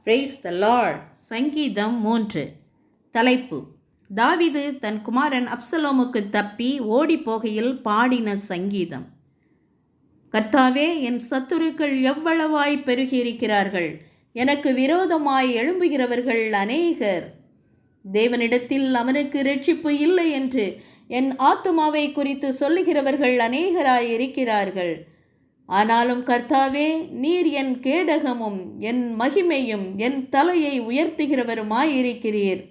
Praise the Lord. சங்கீதம் 3. தலைப்பு: தாவீது தன் குமாரன் அப்சலோமுக்கு தப்பி ஓடி போகையில் பாடின சங்கீதம். கர்த்தாவே, என் சத்துருக்கள் எவ்வளவாய் பெருகியிருக்கிறார்கள், எனக்கு விரோதமாய் எழும்புகிறவர்கள் அநேகர். தேவனிடத்தில் அவனுக்கு இரட்சிப்பு இல்லை என்று என் ஆத்துமாவை குறித்து சொல்லுகிறவர்கள் அநேகராய் இருக்கிறார்கள். ஆனாலும் கர்த்தாவே, நீர் என் கேடகமும் என் மகிமையும் என் தலையை உயர்த்துகிறவருமாயிருக்கிறீர்.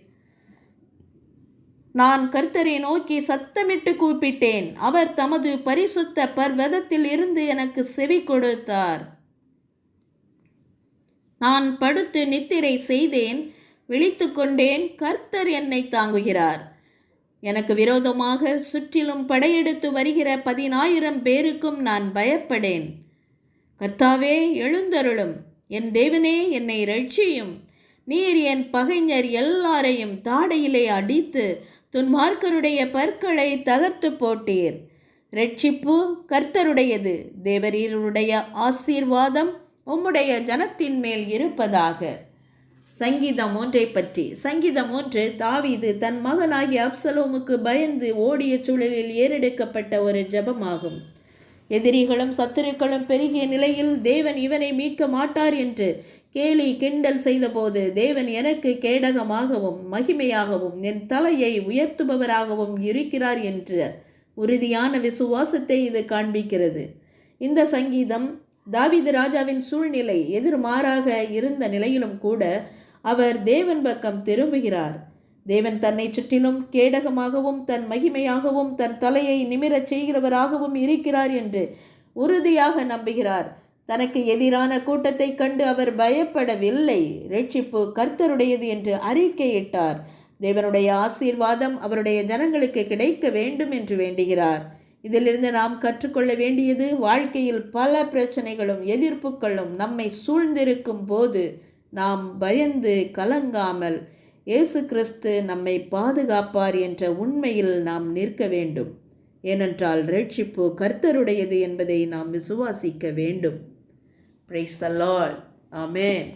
நான் கர்த்தரை நோக்கி சத்தமிட்டு கூப்பிட்டேன். அவர் தமது பரிசுத்த பர்வதத்தில் இருந்து எனக்கு செவி கொடுத்தார். நான் படுத்து நித்திரை செய்தேன், விழித்து கொண்டேன். கர்த்தர் என்னை தாங்குகிறார். எனக்கு விரோதமாக சுற்றிலும் படையெடுத்து வருகிற 10,000 பேருக்கும் நான் பயப்படேன். கர்த்தாவே, எழுந்தருளும். என் தேவனே, என்னை இரட்சியும். நீர் என் பகைஞர் எல்லாரையும் தாடையிலே அடித்து துன்மார்க்கருடைய பற்களை தகர்த்து போட்டீர். இரட்சிப்பு கர்த்தருடையது. தேவரீருடைய ஆசீர்வாதம் உம்முடைய ஜனத்தின் மேல் இருப்பதாக. சங்கீதம் 3 பற்றி. சங்கீதம் 3 தாவீது தன் மகனாகிய அப்சலோமுக்கு பயந்து ஓடிய சூழலில் ஏறெடுக்கப்பட்ட ஒரு ஜெபமாகும். எதிரிகளும் சத்துருக்களும் பெருகிய நிலையில் தேவன் இவனை மீட்க மாட்டார் என்று கேலி கிண்டல் செய்தபோது, தேவன் எனக்கு கேடகமாகவும் மகிமையாகவும் என் தலையை உயர்த்துபவராகவும் இருக்கிறார் என்ற உறுதியான விசுவாசத்தை இது காண்பிக்கிறது. இந்த சங்கீதம் தாவீது ராஜாவின் சூழ்நிலை எதிர்மாறாக இருந்த நிலையிலும் கூட அவர் தேவன் பக்கம் திரும்புகிறார். தேவன் தன்னை சுற்றிலும் கேடகமாகவும் தன் மகிமையாகவும் தன் தலையை நிமிரச் செய்கிறவராகவும் இருக்கிறார் என்று உறுதியாக நம்புகிறார். தனக்கு எதிரான கூட்டத்தை கண்டு அவர் பயப்படவில்லை. இரட்சிப்பு கர்த்தருடையது என்று அறிக்கையிட்டார். தேவனுடைய ஆசீர்வாதம் அவருடைய ஜனங்களுக்கு கிடைக்க வேண்டும் என்று வேண்டுகிறார். இதிலிருந்து நாம் கற்றுக்கொள்ள வேண்டியது, வாழ்க்கையில் பல பிரச்சனைகளும் எதிர்ப்புகளும் நம்மை சூழ்ந்திருக்கும் போது நாம் பயந்து கலங்காமல் இயேசு கிறிஸ்து நம்மை பாதுகாப்பார் என்ற உண்மையில் நாம் நிற்க வேண்டும். ஏனென்றால் இரட்சிப்பு கர்த்தருடையது என்பதை நாம் விசுவாசிக்க வேண்டும். Praise the Lord. ஆமென்.